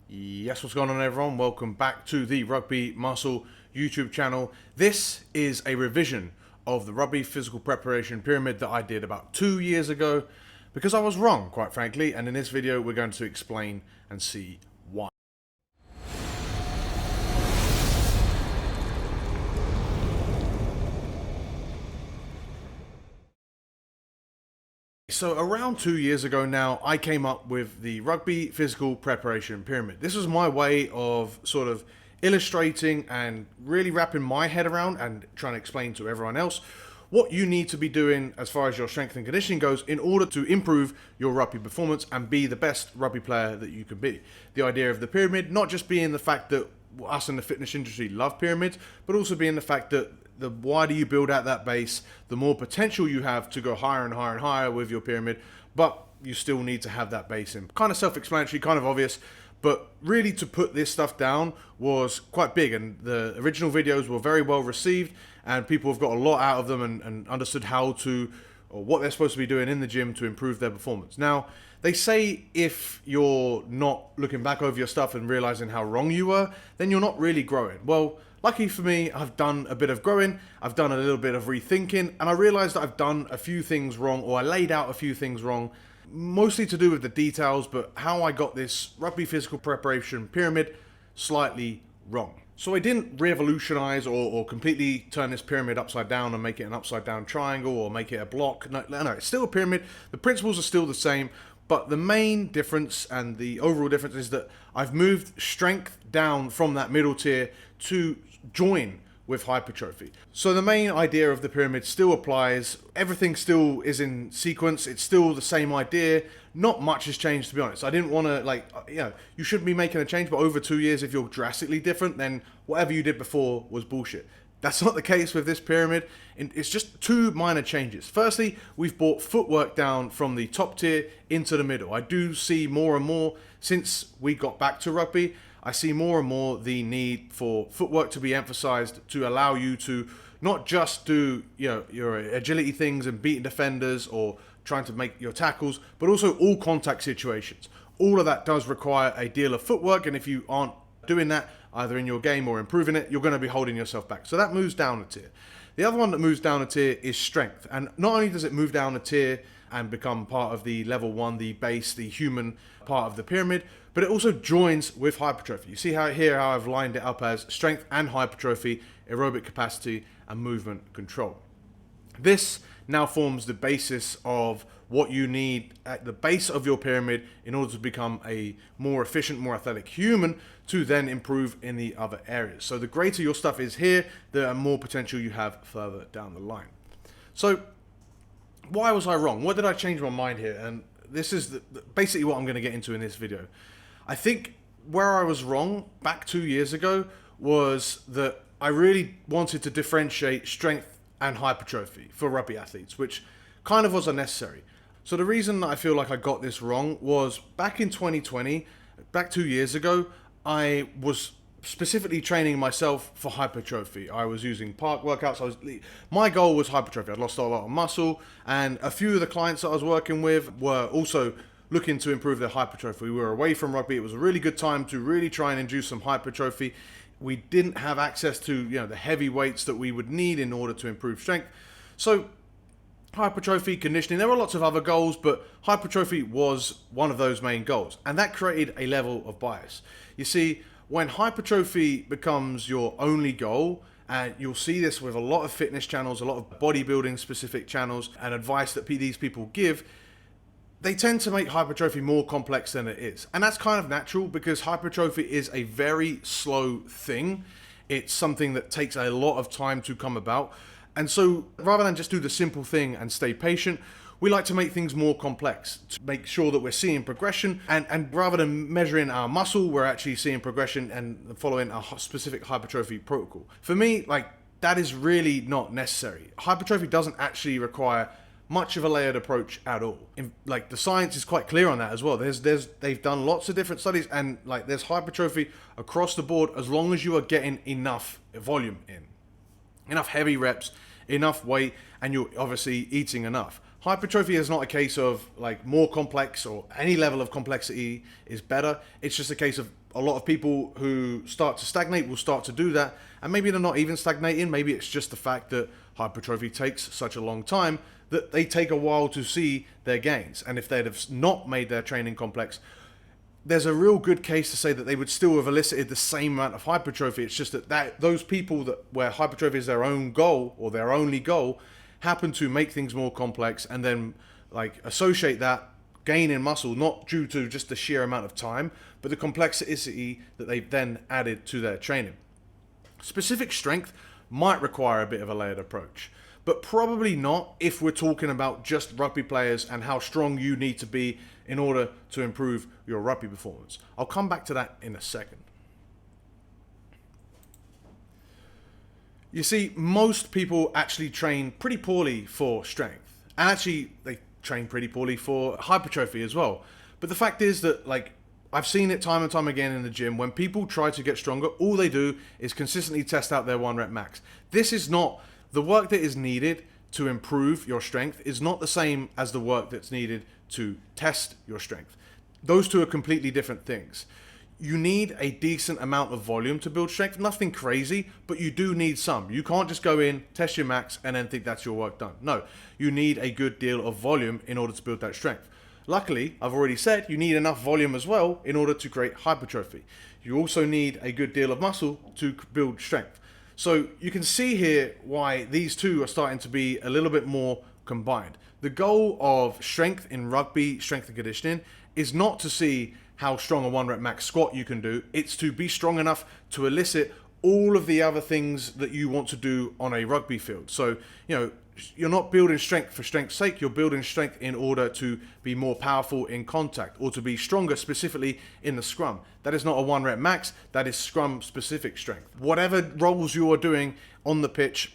Yes, what's going on everyone? Welcome back to the Rugby Muscle YouTube channel. This is a revision of the Rugby Physical Preparation Pyramid that I did about 2 years ago because I was wrong, quite frankly, and in this video we're going to explain and see why. So around 2 years ago now, I came up with the Rugby Physical Preparation Pyramid. This was my way of sort of illustrating and really wrapping my head around and trying to explain to everyone else what you need to be doing as far as your strength and conditioning goes in order to improve your rugby performance and be the best rugby player that you can be. The idea of the pyramid not just being the fact that us in the fitness industry love pyramids, but also being the fact that the wider you build out that base, the more potential you have to go higher and higher and higher with your pyramid, but you still need to have that base in. Kind of self-explanatory, kind of obvious, but really to put this stuff down was quite big, and the original videos were very well received and people have got a lot out of them and understood how to, or what they're supposed to be doing in the gym to improve their performance. Now, they say if you're not looking back over your stuff and realizing how wrong you were, then you're not really growing. Well, lucky for me, I've done a bit of growing, I've done a little bit of rethinking, and I realized that I've done a few things wrong, or I laid out a few things wrong, mostly to do with the details, but how I got this Rugby Physical Preparation Pyramid slightly wrong. So I didn't revolutionize or completely turn this pyramid upside down and make it an upside down triangle or make it a block. No, it's still a pyramid. The principles are still the same, but the main difference and the overall difference is that I've moved strength down from that middle tier to join with hypertrophy. So the main idea of the pyramid still applies. Everything still is in sequence. It's still the same idea. Not much has changed, to be honest. I didn't want to, you shouldn't be making a change, but over 2 years, if you're drastically different, then whatever you did before was bullshit. That's not the case with this pyramid. It's just two minor changes. Firstly, we've brought footwork down from the top tier into the middle. I do see more and more since we got back to rugby. I see more and more the need for footwork to be emphasized to allow you to not just do your agility things and beating defenders or trying to make your tackles, but also all contact situations. All of that does require a deal of footwork, and if you aren't doing that either in your game or improving it, you're going to be holding yourself back. So that moves down a tier. The other one that moves down a tier is strength, and not only does it move down a tier and become part of the level 1, the base, the human part of the pyramid, but it also joins with hypertrophy. You see how I've lined it up as strength and hypertrophy, aerobic capacity, and movement control. This now forms the basis of what you need at the base of your pyramid in order to become a more efficient, more athletic human to then improve in the other areas. So the greater your stuff is here, the more potential you have further down the line. So why was I wrong? What did I change my mind here? And this is basically what I'm going to get into in this video. I think where I was wrong back 2 years ago was that I really wanted to differentiate strength and hypertrophy for rugby athletes, which kind of was unnecessary. So the reason that I feel like I got this wrong was back in 2020, back 2 years ago, I was specifically training myself for hypertrophy. I was using park workouts. My goal was hypertrophy. I'd lost a lot of muscle, and a few of the clients that I was working with were also looking to improve their hypertrophy. We were away from rugby. It was a really good time to really try and induce some hypertrophy. We didn't have access to the heavy weights that we would need in order to improve strength. So hypertrophy, conditioning, there were lots of other goals, but hypertrophy was one of those main goals, and that created a level of bias. You see, when hypertrophy becomes your only goal, and you'll see this with a lot of fitness channels, a lot of bodybuilding specific channels and advice that these people give, they tend to make hypertrophy more complex than it is. And that's kind of natural because hypertrophy is a very slow thing. It's something that takes a lot of time to come about. And so rather than just do the simple thing and stay patient, we like to make things more complex to make sure that we're seeing progression, and rather than measuring our muscle, we're actually seeing progression and following a specific hypertrophy protocol. For me, that is really not necessary. Hypertrophy doesn't actually require much of a layered approach at all. The science is quite clear on that as well. They've done lots of different studies, and there's hypertrophy across the board as long as you are getting enough volume in, enough heavy reps, enough weight, and you're obviously eating enough. Hypertrophy is not a case of more complex or any level of complexity is better. It's just a case of A lot of people who start to stagnate will start to do that, and maybe they're not even stagnating. Maybe it's just the fact that hypertrophy takes such a long time that they take a while to see their gains. And if they'd have not made their training complex, there's a real good case to say that they would still have elicited the same amount of hypertrophy. It's just that those people that where hypertrophy is their own goal or their only goal happen to make things more complex and then like associate that gain in muscle not due to just the sheer amount of time, but the complexity that they've then added to their training. Specific strength might require a bit of a layered approach, but probably not if we're talking about just rugby players and how strong you need to be in order to improve your rugby performance. I'll come back to that in a second. You see, most people actually train pretty poorly for strength, and actually they train pretty poorly for hypertrophy as well. But the fact is that, like, I've seen it time and time again in the gym, when people try to get stronger, all they do is consistently test out their 1 rep max. This is not the work that is needed to improve your strength is not the same as the work that's needed to test your strength. Those two are completely different things. You need a decent amount of volume to build strength, nothing crazy, but you do need some. You can't just go in, test your max, and then think that's your work done. No, you need a good deal of volume in order to build that strength. Luckily, I've already said you need enough volume as well in order to create hypertrophy. You also need a good deal of muscle to build strength. So you can see here why these two are starting to be a little bit more combined. The goal of strength in rugby, strength and conditioning, is not to see how strong a 1 rep max squat you can do. It's to be strong enough to elicit all of the other things that you want to do on a rugby field. So, you're not building strength for strength's sake. You're building strength in order to be more powerful in contact or to be stronger specifically in the scrum. That is not a 1 rep max. That is scrum specific strength. Whatever roles you are doing on the pitch,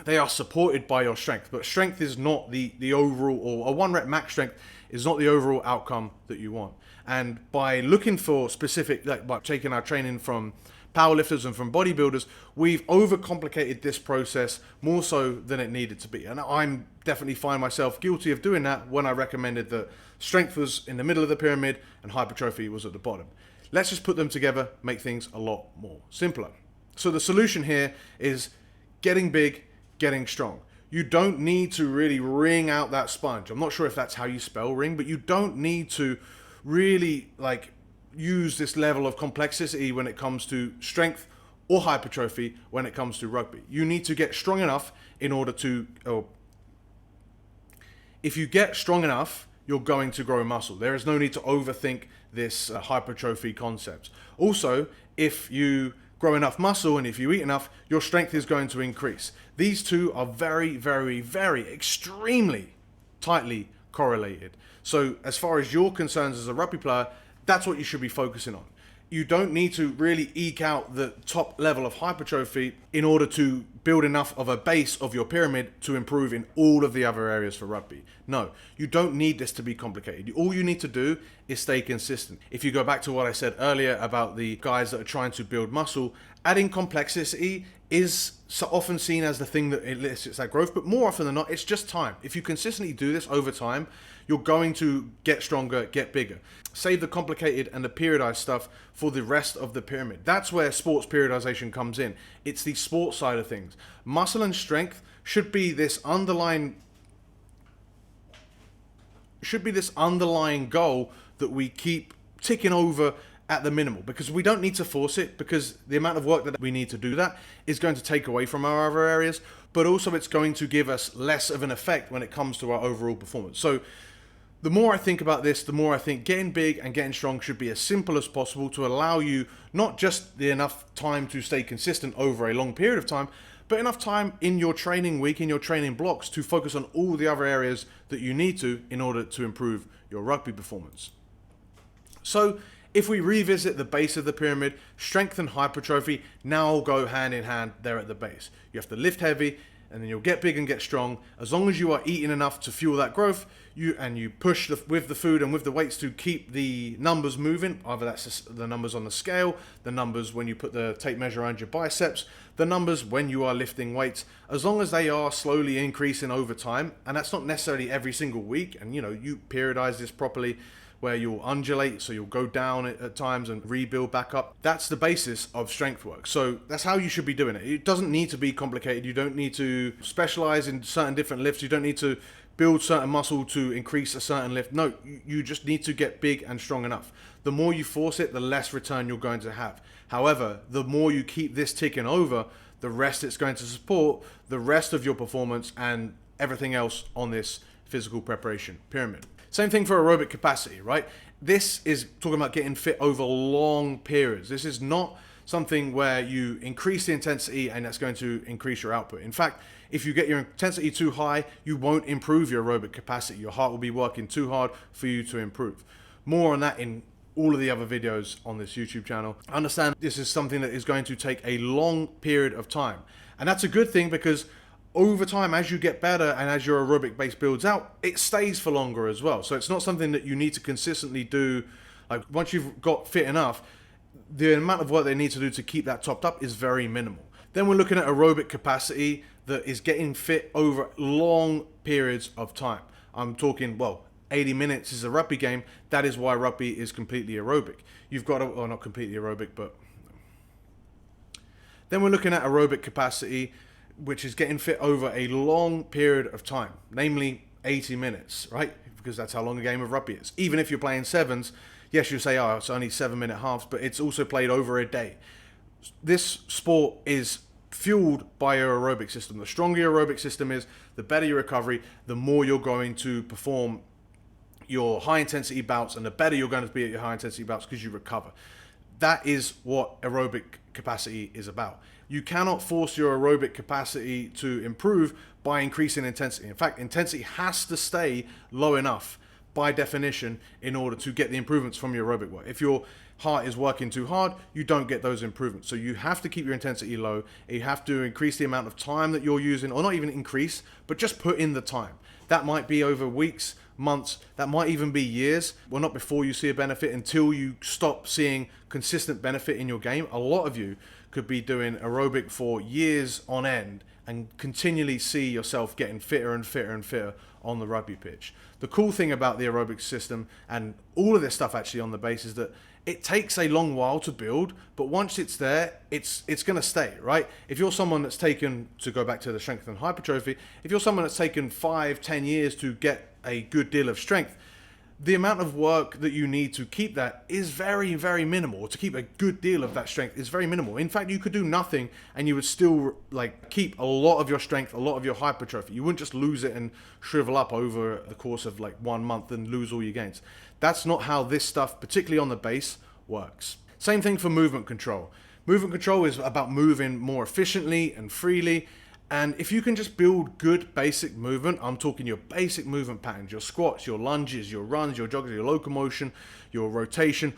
they are supported by your strength, but strength is not the overall, or a 1 rep max strength is not the overall outcome that you want. And by looking for specific, like by taking our training from powerlifters and from bodybuilders, we've overcomplicated this process more so than it needed to be. And I'm definitely find myself guilty of doing that when I recommended that strength was in the middle of the pyramid and hypertrophy was at the bottom. Let's just put them together, make things a lot more simpler. So the solution here is getting big, getting strong. You don't need to really wring out that sponge. I'm not sure if that's how you spell ring, but you don't need to really use this level of complexity when it comes to strength or hypertrophy when it comes to rugby. You need to get strong enough in order to, if you get strong enough, you're going to grow muscle. There is no need to overthink this hypertrophy concept. Also, if you grow enough muscle and if you eat enough, your strength is going to increase. These two are very, very, very extremely tightly correlated. So as far as your concerns as a rugby player, that's what you should be focusing on. You don't need to really eke out the top level of hypertrophy in order to build enough of a base of your pyramid to improve in all of the other areas for rugby. No, you don't need this to be complicated. All you need to do is stay consistent. If you go back to what I said earlier about the guys that are trying to build muscle, adding complexity is so often seen as the thing that elicits that growth, but more often than not, it's just time. If you consistently do this over time, you're going to get stronger, get bigger. Save the complicated and the periodized stuff for the rest of the pyramid. That's where sports periodization comes in. It's the sports side of things. Muscle and strength should be this underlying goal that we keep ticking over at the minimal, because we don't need to force it, because the amount of work that we need to do that is going to take away from our other areas, but also it's going to give us less of an effect when it comes to our overall performance. So the more I think about this, the more I think getting big and getting strong should be as simple as possible to allow you not just the enough time to stay consistent over a long period of time, but enough time in your training week, in your training blocks, to focus on all the other areas that you need to in order to improve your rugby performance. So if we revisit the base of the pyramid, strength and hypertrophy now go hand in hand there at the base. You have to lift heavy, and then you'll get big and get strong. As long as you are eating enough to fuel that growth, you push with the food and with the weights to keep the numbers moving, either that's the numbers on the scale, the numbers when you put the tape measure around your biceps, the numbers when you are lifting weights, as long as they are slowly increasing over time, and that's not necessarily every single week, and you periodize this properly, where you'll undulate, so you'll go down at times and rebuild back up. That's the basis of strength work. So that's how you should be doing it. It doesn't need to be complicated. You don't need to specialize in certain different lifts. You don't need to build certain muscle to increase a certain lift. No, you just need to get big and strong enough. The more you force it, the less return you're going to have. However, the more you keep this ticking over, the rest it's going to support the rest of your performance and everything else on this physical preparation pyramid. Same thing for aerobic capacity, right? This is talking about getting fit over long periods. This is not something where you increase the intensity and that's going to increase your output. In fact, if you get your intensity too high, you won't improve your aerobic capacity. Your heart will be working too hard for you to improve. More on that in all of the other videos on this YouTube channel. Understand this is something that is going to take a long period of time. And that's a good thing, because over time, as you get better and as your aerobic base builds out, it stays for longer as well. So it's not something that you need to consistently do. Like, once you've got fit enough, the amount of work they need to do to keep that topped up is very minimal. Then we're looking at aerobic capacity that is getting fit over long periods of time. I'm talking, well, 80 minutes is a rugby game. That is why rugby is completely aerobic. You've got to, well, not completely aerobic, but then we're looking at aerobic capacity, which is getting fit over a long period of time, namely 80 minutes, right? Because that's how long a game of rugby is. Even if you're playing sevens, yes, you say, oh, it's only 7-minute halves, but it's also played over a day. This sport is fueled by your aerobic system. The stronger your aerobic system is, the better your recovery, the more you're going to perform your high intensity bouts, and the better you're going to be at your high intensity bouts because you recover. That is what aerobic capacity is about. You cannot force your aerobic capacity to improve by increasing intensity. In fact, intensity has to stay low enough by definition in order to get the improvements from your aerobic work. If your heart is working too hard, you don't get those improvements. So you have to keep your intensity low. You have to increase the amount of time that you're using, or not even increase, but just put in the time. That might be over weeks, months, that might even be years. Well, not before you see a benefit, until you stop seeing consistent benefit in your game. A lot of you could be doing aerobic for years on end and continually see yourself getting fitter and fitter and fitter on the rugby pitch. The cool thing about the aerobic system and all of this stuff actually on the base is that it takes a long while to build, but once it's there, it's going to stay, right? If you're someone that's taken, to go back to the strength and hypertrophy, if you're someone that's taken 5-10 years to get a good deal of strength, the amount of work that you need to keep that is very, very minimal. To keep a good deal of that strength is very minimal. In fact, you could do nothing and you would still keep a lot of your strength, a lot of your hypertrophy. You wouldn't just lose it and shrivel up over the course of 1 month and lose all your gains. That's not how this stuff, particularly on the base, works. Same thing for movement control. Movement control is about moving more efficiently and freely. And if you can just build good basic movement, I'm talking your basic movement patterns, your squats, your lunges, your runs, your joggers, your locomotion, your rotation,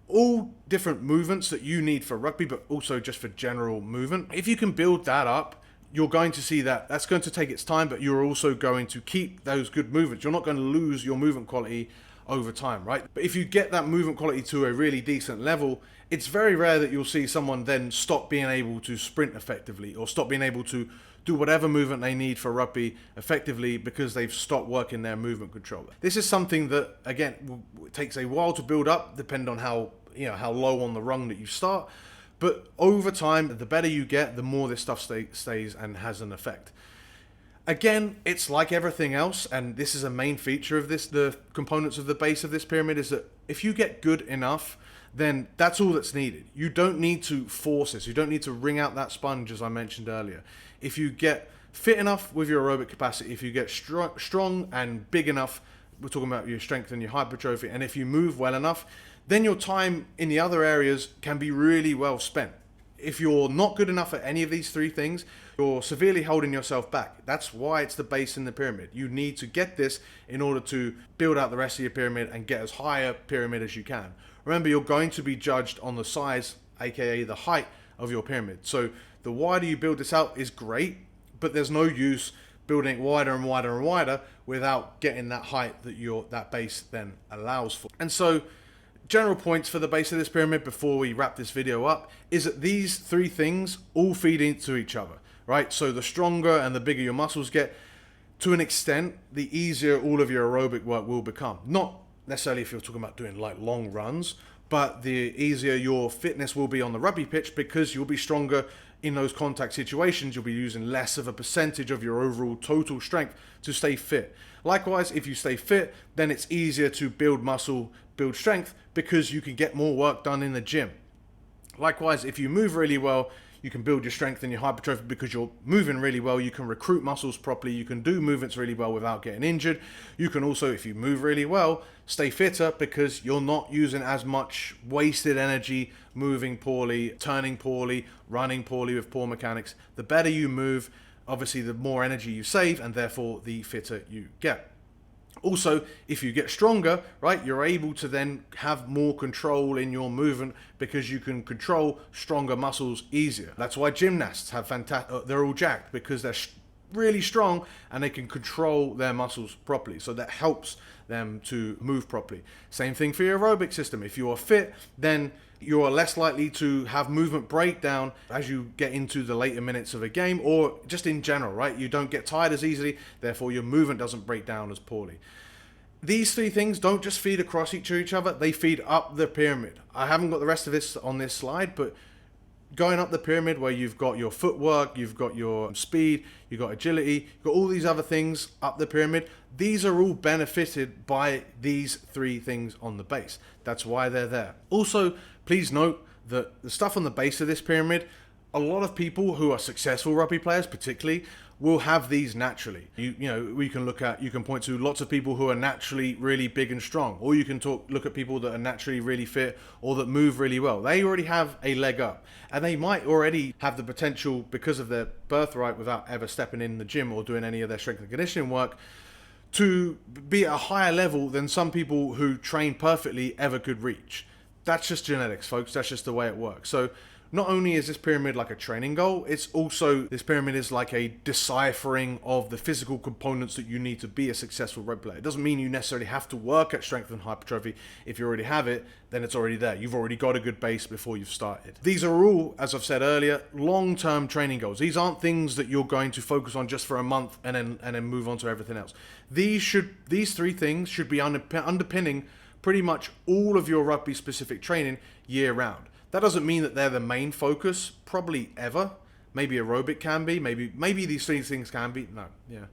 all different movements that you need for rugby, but also just for general movement. If you can build that up, you're going to see that that's going to take its time, but you're also going to keep those good movements. You're not going to lose your movement quality over time, right? But if you get that movement quality to a really decent level, it's very rare that you'll see someone then stop being able to sprint effectively or stop being able to do whatever movement they need for rugby effectively because they've stopped working their movement control. This is something that, again, takes a while to build up, depending on how low on the rung that you start. But over time, the better you get, the more this stuff stays and has an effect. Again, it's like everything else, and this is a main feature of this, the components of the base of this pyramid, is that if you get good enough, then that's all that's needed. You don't need to force this. You don't need to wring out that sponge, as I mentioned earlier. If you get fit enough with your aerobic capacity, if you get strong and big enough, we're talking about your strength and your hypertrophy, and if you move well enough, then your time in the other areas can be really well spent. If you're not good enough at any of these three things, you're severely holding yourself back. That's why it's the base in the pyramid. You need to get this in order to build out the rest of your pyramid and get as high a pyramid as you can. Remember, you're going to be judged on the size, aka the height of your pyramid. So the wider you build this out is great, but there's no use building it wider and wider and wider without getting that height that that base then allows for. And so general points for the base of this pyramid before we wrap this video up is that these three things all feed into each other, right? So the stronger and the bigger your muscles get, to an extent, the easier all of your aerobic work will become. Not necessarily if you're talking about doing like long runs, but the easier your fitness will be on the rugby pitch, because you'll be stronger in those contact situations. You'll be using less of a percentage of your overall total strength to stay fit. Likewise, if you stay fit, then it's easier to build muscle, build strength, because you can get more work done in the gym. Likewise, if you move really well, you can build your strength and your hypertrophy because you're moving really well. You can recruit muscles properly. You can do movements really well without getting injured. You can also, if you move really well, stay fitter because you're not using as much wasted energy moving poorly, turning poorly, running poorly with poor mechanics. The better you move, obviously, the more energy you save, and therefore the fitter you get. Also, if you get stronger, right, you're able to then have more control in your movement because you can control stronger muscles easier. That's why gymnasts have fantastic, they're all jacked because they're really strong and they can control their muscles properly. So that helps them to move properly. Same thing for your aerobic system. If you are fit, then you are less likely to have movement breakdown as you get into the later minutes of a game, or just in general, right? You don't get tired as easily, therefore your movement doesn't break down as poorly. These three things don't just feed across each other, they feed up the pyramid. I haven't got the rest of this on this slide, but going up the pyramid where you've got your footwork, you've got your speed, you've got agility, you've got all these other things up the pyramid. These are all benefited by these three things on the base. That's why they're there. Also, please note that the stuff on the base of this pyramid, a lot of people who are successful rugby players particularly will have these naturally. You know, you can point to lots of people who are naturally really big and strong, or you can look at people that are naturally really fit or that move really well. They already have a leg up, and they might already have the potential, because of their birthright, without ever stepping in the gym or doing any of their strength and conditioning work, to be at a higher level than some people who train perfectly ever could reach. That's just genetics, folks. That's just the way it works. So not only is this pyramid like a training goal, it's also, this pyramid is like a deciphering of the physical components that you need to be a successful rugby player. It doesn't mean you necessarily have to work at strength and hypertrophy. If you already have it, then it's already there. You've already got a good base before you've started. These are all, as I've said earlier, long-term training goals. These aren't things that you're going to focus on just for a month and then move on to everything else. These three things should be underpinning pretty much all of your rugby specific training year round. That doesn't mean that they're the main focus, probably ever. Maybe aerobic can be, maybe these three things can be. No, yeah.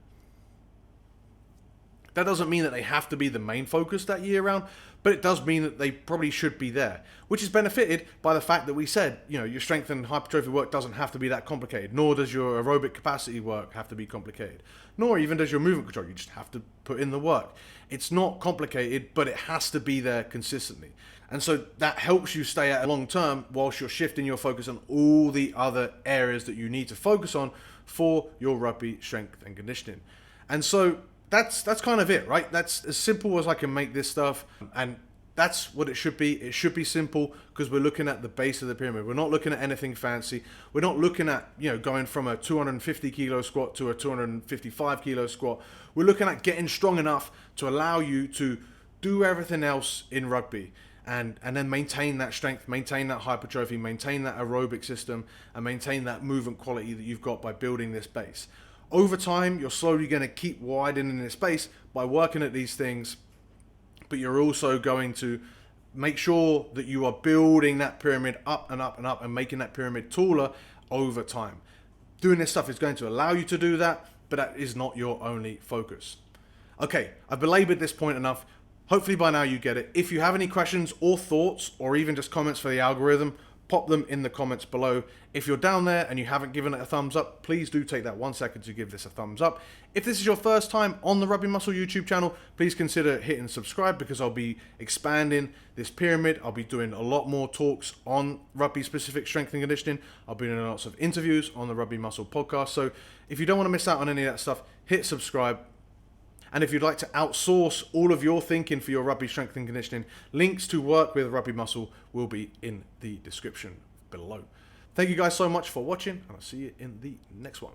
That doesn't mean that they have to be the main focus that year round, but it does mean that they probably should be there, which is benefited by the fact that we said, you know, your strength and hypertrophy work doesn't have to be that complicated, nor does your aerobic capacity work have to be complicated, nor even does your movement control. You just have to put in the work. It's not complicated, but it has to be there consistently. And so that helps you stay at a long term whilst you're shifting your focus on all the other areas that you need to focus on for your rugby strength and conditioning. And so that's kind of it, right? That's as simple as I can make this stuff, and that's what it should be. It should be simple because we're looking at the base of the pyramid. We're not looking at anything fancy. We're not looking at, you know, going from a 250 kilo squat to a 255 kilo squat. We're looking at getting strong enough to allow you to do everything else in rugby, and then maintain that strength, maintain that hypertrophy, maintain that aerobic system, and maintain that movement quality that you've got by building this base. Over time, you're slowly going to keep widening this base by working at these things, but you're also going to make sure that you are building that pyramid up and up and up and making that pyramid taller over time. Doing this stuff is going to allow you to do that, but that is not your only focus. Okay, I've belabored this point enough. Hopefully by now you get it. If you have any questions or thoughts, or even just comments for the algorithm, pop them in the comments below. If you're down there and you haven't given it a thumbs up, please do take that 1 second to give this a thumbs up. If this is your first time on the Rugby Muscle YouTube channel, please consider hitting subscribe, because I'll be expanding this pyramid. I'll be doing a lot more talks on rugby specific strength and conditioning. I'll be doing lots of interviews on the Rugby Muscle podcast. So if you don't want to miss out on any of that stuff, hit subscribe. And if you'd like to outsource all of your thinking for your rugby strength and conditioning, links to work with Rugby Muscle will be in the description below. Thank you guys so much for watching, and I'll see you in the next one.